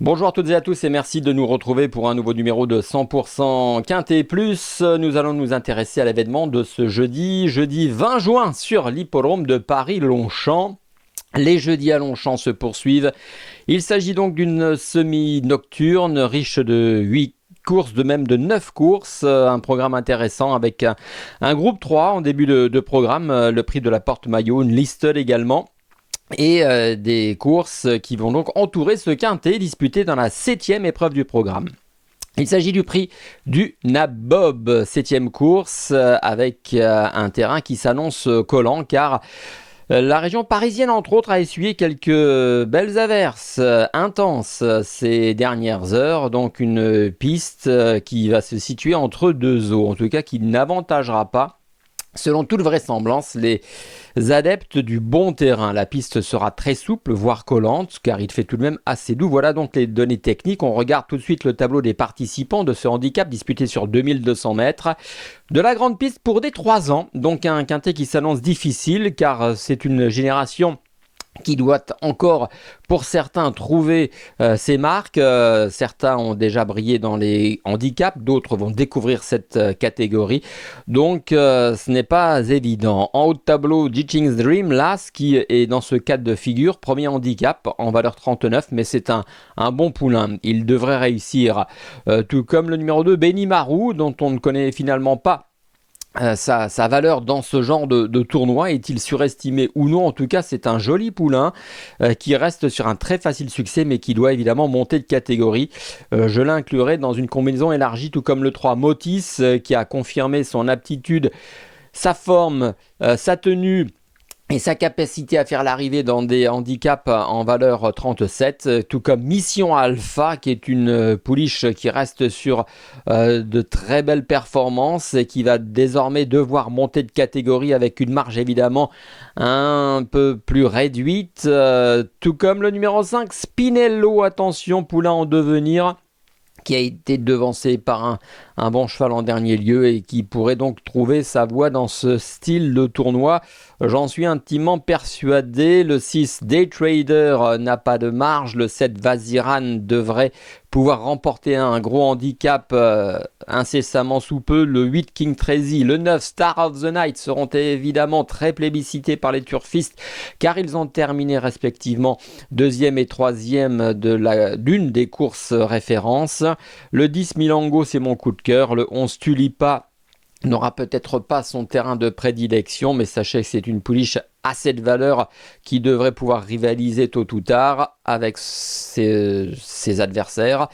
Bonjour à toutes et à tous et merci de nous retrouver pour un nouveau numéro de 100% Quintet Plus. Nous allons nous intéresser à l'événement de ce jeudi 20 juin sur l'hippodrome de Paris-Longchamp. Les jeudis à Longchamp se poursuivent. Il s'agit donc d'une semi-nocturne riche de 8 courses, de même de 9 courses, un programme intéressant avec un groupe 3 en début de programme, le prix de la porte-maillot, une listed également. Et des courses qui vont donc entourer ce quintet disputé dans la 7e épreuve du programme. Il s'agit du prix du Nabob, 7e course, avec un terrain qui s'annonce collant car la région parisienne, entre autres, a essuyé quelques belles averses intenses ces dernières heures. Donc une piste qui va se situer entre deux eaux, en tout cas qui n'avantagera pas, selon toute vraisemblance, les adeptes du bon terrain. La piste sera très souple, voire collante, car il fait tout de même assez doux. Voilà donc les données techniques. On regarde tout de suite le tableau des participants de ce handicap disputé sur 2200 mètres. De la grande piste pour des 3 ans, donc un quintet qui s'annonce difficile, car c'est une génération qui doit encore, pour certains, trouver ses marques. Certains ont déjà brillé dans les handicaps, d'autres vont découvrir cette catégorie. Donc, ce n'est pas évident. En haut de tableau, Jiching's Dream, Las, qui est dans ce cas de figure, premier handicap en valeur 39, mais c'est un bon poulain. Il devrait réussir, tout comme le numéro 2, Benny Marou, dont on ne connaît finalement pas sa valeur dans ce genre de tournoi. Est-il surestimé ou non? En tout cas, c'est un joli poulain qui reste sur un très facile succès, mais qui doit évidemment monter de catégorie. Je l'inclurai dans une combinaison élargie, tout comme le 3 Motis, qui a confirmé son aptitude, sa forme, sa tenue et sa capacité à faire l'arrivée dans des handicaps en valeur 37, tout comme Mission Alpha, qui est une pouliche qui reste sur de très belles performances et qui va désormais devoir monter de catégorie avec une marge évidemment un peu plus réduite, tout comme le numéro 5, Spinello, attention, poulain en devenir, qui a été devancé par un bon cheval en dernier lieu et qui pourrait donc trouver sa voie dans ce style de tournoi. J'en suis intimement persuadé. Le 6 Day Trader n'a pas de marge. Le 7 Vaziran devrait pouvoir remporter un gros handicap incessamment sous peu. Le 8 King Tracy, le 9 Star of the Night seront évidemment très plébiscités par les turfistes car ils ont terminé respectivement 2e et 3e d'une des courses références. Le 10 Milango, c'est mon coup de cœur. Le 11 Tulipa n'aura peut-être pas son terrain de prédilection, mais sachez que c'est une pouliche à cette valeur qui devrait pouvoir rivaliser tôt ou tard avec ses adversaires.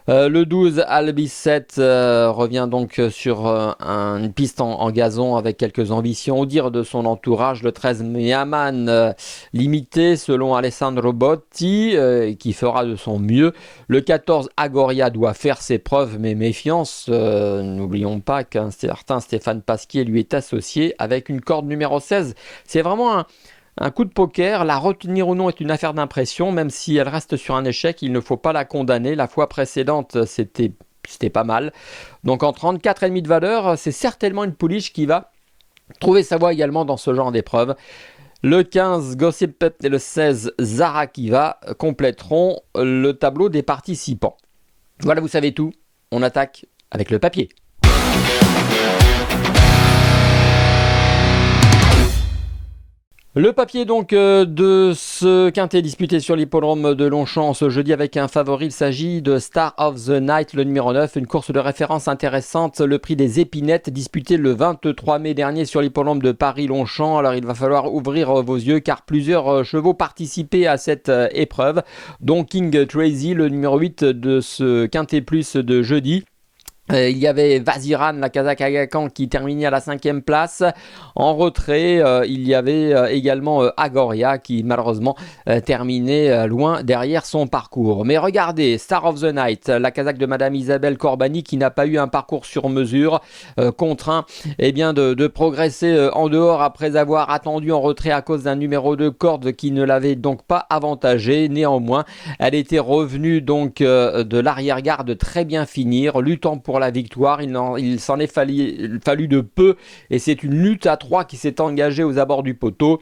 Le 12 Albicet revient donc sur une piste en gazon avec quelques ambitions au dire de son entourage. Le 13 Miaman limité selon Alessandro Botti qui fera de son mieux. Le 14 Agoria doit faire ses preuves, mais méfiance, n'oublions pas qu'un certain Stéphane Pasquier lui est associé avec une corde numéro 16. C'est vraiment un coup de poker. La retenir ou non est une affaire d'impression, même si elle reste sur un échec, il ne faut pas la condamner. La fois précédente, c'était pas mal. Donc en 34,5 de valeur, c'est certainement une pouliche qui va trouver sa voie également dans ce genre d'épreuve. Le 15 Gossip Pet et le 16 Zarakiva compléteront le tableau des participants. Voilà, vous savez tout. On attaque avec le papier. Le papier donc de ce quintet disputé sur l'hippodrome de Longchamp ce jeudi avec un favori. Il s'agit de Star of the Night, le numéro 9, une course de référence intéressante, le prix des épinettes disputé le 23 mai dernier sur l'hippodrome de Paris-Longchamp. Alors il va falloir ouvrir vos yeux car plusieurs chevaux participaient à cette épreuve, dont King Tracy, le numéro 8 de ce quintet plus de jeudi. Il y avait Vaziran, la Kazakh Agacan, qui terminait à la 5e place. En retrait, il y avait également Agoria qui malheureusement terminait loin derrière son parcours. Mais regardez, Star of the Night, la Kazakh de Madame Isabelle Corbani qui n'a pas eu un parcours sur mesure, contraint de progresser en dehors après avoir attendu en retrait à cause d'un numéro de corde qui ne l'avait donc pas avantagé. Néanmoins, elle était revenue donc de l'arrière-garde très bien finir, luttant pour la victoire. Il s'en est fallu de peu et c'est une lutte à 3 qui s'est engagée aux abords du poteau.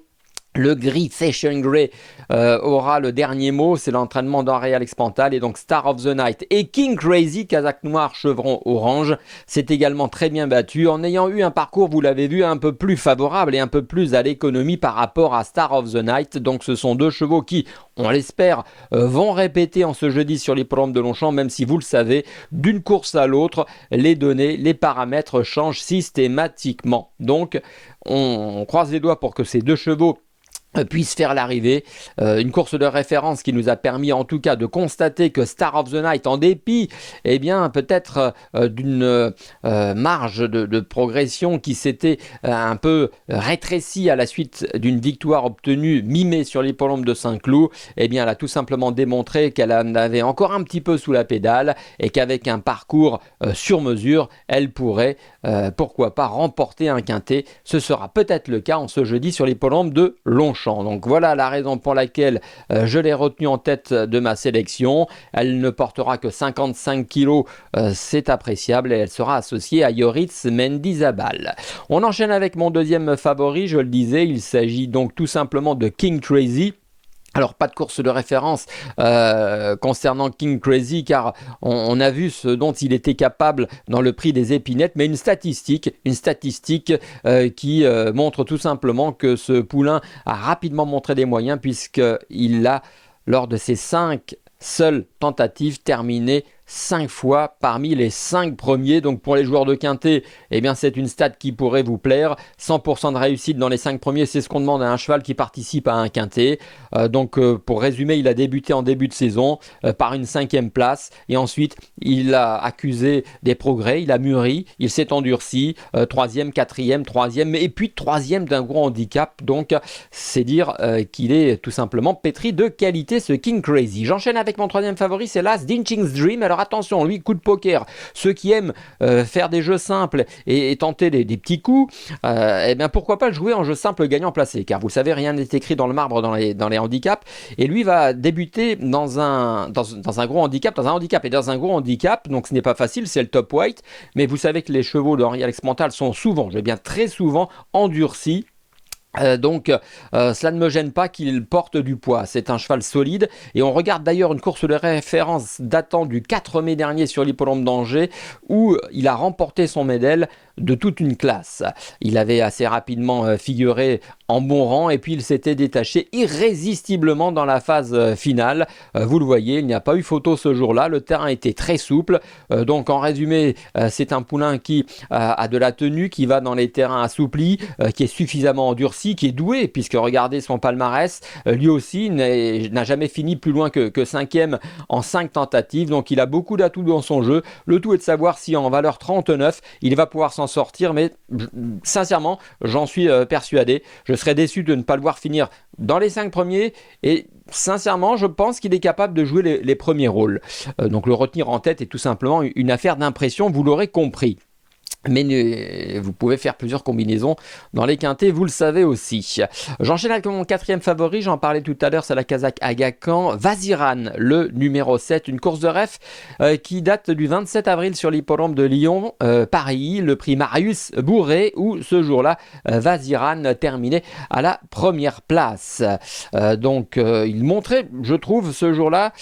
Le gris Session Grey aura le dernier mot, c'est l'entraînement d'Henri Alex Pantal et donc Star of the Night et King Crazy, Kazakh noir, chevron orange, c'est également très bien battu en ayant eu un parcours, vous l'avez vu, un peu plus favorable et un peu plus à l'économie par rapport à Star of the Night. Donc ce sont deux chevaux qui, on l'espère, vont répéter en ce jeudi sur l'hippodrome de Longchamp, même si vous le savez, d'une course à l'autre, les données, les paramètres changent systématiquement. Donc on croise les doigts pour que ces deux chevaux puisse faire l'arrivée, une course de référence qui nous a permis en tout cas de constater que Star of the Night, en dépit peut-être d'une marge de progression qui s'était un peu rétrécie à la suite d'une victoire obtenue mi-mai sur l'hippodrome de Saint-Cloud, elle a tout simplement démontré qu'elle en avait encore un petit peu sous la pédale et qu'avec un parcours sur mesure, elle pourrait pourquoi pas remporter un quintet. Ce sera peut-être le cas en ce jeudi sur l'hippodrome de Longchamp. Donc voilà la raison pour laquelle je l'ai retenue en tête de ma sélection. Elle ne portera que 55 kg, c'est appréciable, et elle sera associée à Yoritz Mendizabal. On enchaîne avec mon deuxième favori, je le disais, il s'agit donc tout simplement de King Crazy. Alors pas de course de référence concernant King Crazy, car on a vu ce dont il était capable dans le prix des épinettes, mais une statistique qui montre tout simplement que ce poulain a rapidement montré des moyens, puisqu'il a, lors de ses 5 seules tentatives, terminé 5 fois parmi les 5 premiers. Donc pour les joueurs de quintet, c'est une stat qui pourrait vous plaire. 100% de réussite dans les 5 premiers, c'est ce qu'on demande à un cheval qui participe à un quintet. Pour résumer, il a débuté en début de saison par une 5e place, et ensuite il a accusé des progrès, il a mûri, il s'est endurci, 3e, 4e, 3e et puis 3e d'un gros handicap. Donc c'est dire qu'il est tout simplement pétri de qualité, ce King Crazy. J'enchaîne avec mon troisième favori, c'est l'As Dinching's Dream. Alors attention, lui, coup de poker. Ceux qui aiment faire des jeux simples et tenter des petits coups, pourquoi pas le jouer en jeu simple gagnant placé, car vous le savez, rien n'est écrit dans le marbre dans les handicaps, et lui va débuter dans un gros handicap, dans un gros handicap, donc ce n'est pas facile, c'est le top weight, mais vous savez que les chevaux d'Henri Alex Pantal sont souvent, très souvent endurcis. Cela ne me gêne pas qu'il porte du poids. C'est un cheval solide, et on regarde d'ailleurs une course de référence datant du 4 mai dernier sur l'hippodrome d'Angers, où il a remporté son médaille de toute une classe. Il avait assez rapidement figuré en bon rang, et puis il s'était détaché irrésistiblement dans la phase finale. Vous le voyez, il n'y a pas eu photo ce jour-là, le terrain était très souple, donc en résumé, c'est un poulain qui a de la tenue, qui va dans les terrains assouplis, qui est suffisamment endurci, qui est doué, puisque regardez son palmarès, lui aussi n'a jamais fini plus loin que 5e en 5 tentatives, donc il a beaucoup d'atouts dans son jeu. Le tout est de savoir si en valeur 39 il va pouvoir s'en sortir, mais sincèrement j'en suis persuadé. Je serais déçu de ne pas le voir finir dans les 5 premiers, et sincèrement je pense qu'il est capable de jouer les premiers rôles. Donc le retenir en tête est tout simplement une affaire d'impression, vous l'aurez compris. Mais vous pouvez faire plusieurs combinaisons dans les quintets, vous le savez aussi. J'enchaîne avec mon quatrième favori, j'en parlais tout à l'heure, c'est la Kazakh Aga Khan. Vaziran, le numéro 7, une course de ref qui date du 27 avril sur l'hippodrome de Lyon, Paris, le prix Marius Bourré, où ce jour-là, Vaziran terminait à la première place. Il montrait, je trouve, ce jour-là,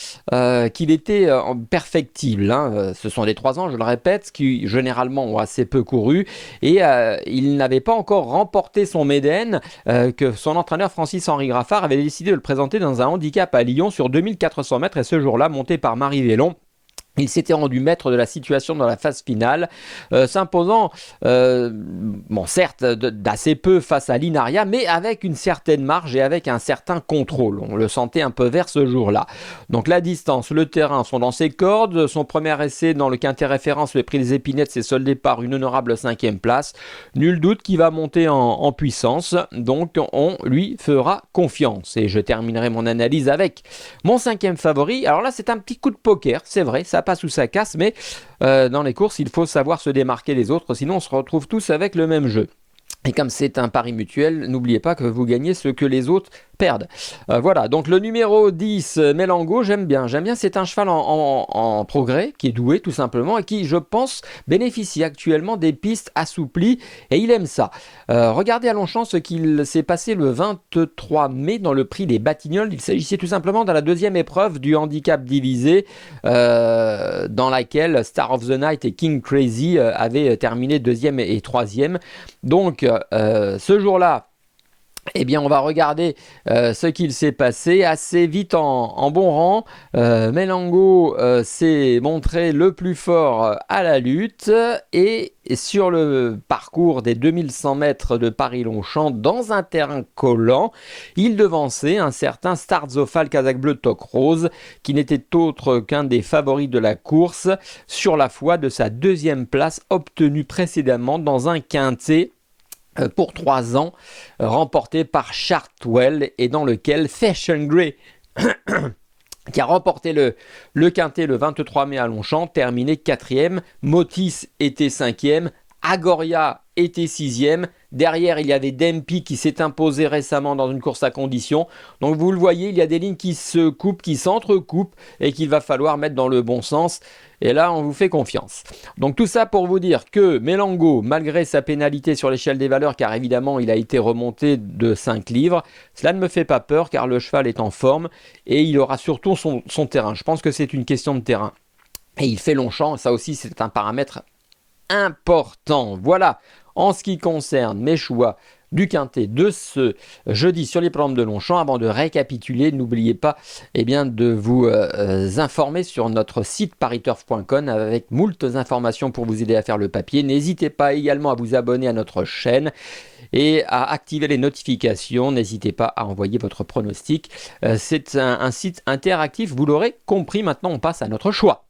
qu'il était perfectible. Ce sont les 3 ans, je le répète, qui généralement ont assez peu couru, et il n'avait pas encore remporté son médaine, que son entraîneur Francis-Henri Graffard avait décidé de le présenter dans un handicap à Lyon sur 2400 mètres, et ce jour-là, monté par Marie Vélon, il s'était rendu maître de la situation dans la phase finale, s'imposant, certes, d'assez peu face à l'Inaria, mais avec une certaine marge et avec un certain contrôle. On le sentait un peu vert ce jour-là. Donc la distance, le terrain sont dans ses cordes. Son premier essai dans le quintet référence, le prix des épinettes, s'est soldé par une honorable 5e place. Nul doute qu'il va monter en puissance, donc on lui fera confiance. Et je terminerai mon analyse avec mon 5e favori. Alors là, c'est un petit coup de poker, c'est vrai, ça passe ou ça casse, mais dans les courses, il faut savoir se démarquer des autres, sinon on se retrouve tous avec le même jeu. Et comme c'est un pari mutuel, n'oubliez pas que vous gagnez ce que les autres perdent. Voilà, donc le numéro 10, Melango, j'aime bien, c'est un cheval en progrès, qui est doué tout simplement, et qui, je pense, bénéficie actuellement des pistes assouplies, et il aime ça. Regardez à Longchamp ce qu'il s'est passé le 23 mai dans le prix des Batignolles. Il s'agissait tout simplement de la deuxième épreuve du handicap divisé, dans laquelle Star of the Night et King Crazy avaient terminé deuxième et troisième. Donc, ce jour-là, eh bien, on va regarder ce qu'il s'est passé assez vite en bon rang. Melango s'est montré le plus fort à la lutte et sur le parcours des 2100 mètres de Paris-Longchamp, dans un terrain collant, il devançait un certain Starzofal Kazakh Bleu Toc Rose, qui n'était autre qu'un des favoris de la course, sur la foi de sa deuxième place obtenue précédemment dans un quintet pour 3 ans, remporté par Chartwell et dans lequel Fashion Grey, qui a remporté le quintet le 23 mai à Longchamp, terminé 4e. Motis était 5e. Agoria était 6e. Derrière, il y avait Dempy qui s'est imposé récemment dans une course à condition. Donc vous le voyez, il y a des lignes qui se coupent, qui s'entrecoupent et qu'il va falloir mettre dans le bon sens. Et là, on vous fait confiance. Donc tout ça pour vous dire que Melango, malgré sa pénalité sur l'échelle des valeurs, car évidemment il a été remonté de 5 livres, cela ne me fait pas peur car le cheval est en forme et il aura surtout son terrain. Je pense que c'est une question de terrain. Et il fait Longchamp, ça aussi c'est un paramètre important. Voilà, en ce qui concerne mes choix du quintet de ce jeudi sur les programmes de Longchamp. Avant de récapituler, n'oubliez pas de vous informer sur notre site pariturf.com avec moultes informations pour vous aider à faire le papier. N'hésitez pas également à vous abonner à notre chaîne et à activer les notifications. N'hésitez pas à envoyer votre pronostic. C'est un site interactif, vous l'aurez compris. Maintenant, on passe à notre choix.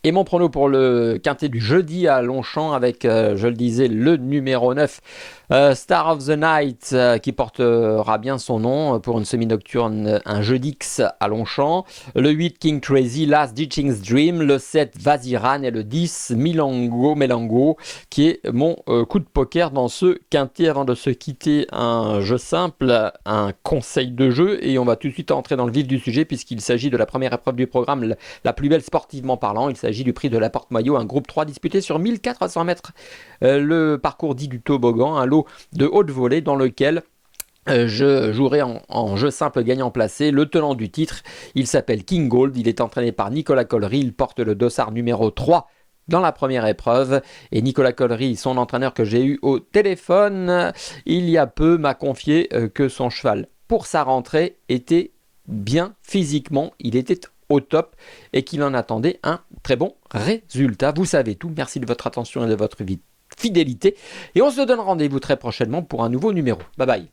Et mon prono pour le quintet du jeudi à Longchamp avec, je le disais, le numéro 9, Star of the Night, qui portera bien son nom pour une semi-nocturne, un jeudi X à Longchamp. Le 8, King Crazy, Last Ditching's Dream. Le 7, Vaziran. Et le 10, Melango, qui est mon coup de poker dans ce quintet. Avant de se quitter, un jeu simple, un conseil de jeu. Et on va tout de suite entrer dans le vif du sujet puisqu'il s'agit de la première épreuve du programme, la plus belle sportivement parlant. Il s'agit du prix de la Porte-Maillot, un groupe 3 disputé sur 1400 mètres. Le parcours dit du toboggan, un lot de haute volée dans lequel je jouerai en jeu simple gagnant placé le tenant du titre. Il s'appelle King Gold, il est entraîné par Nicolas Collery, il porte le dossard numéro 3 dans la première épreuve. Et Nicolas Collery, son entraîneur que j'ai eu au téléphone il y a peu, m'a confié que son cheval, pour sa rentrée, était bien physiquement, il était au top et qu'il en attendait un très bon résultat. Vous savez tout, merci de votre attention et de votre fidélité et on se donne rendez-vous très prochainement pour un nouveau numéro. Bye bye.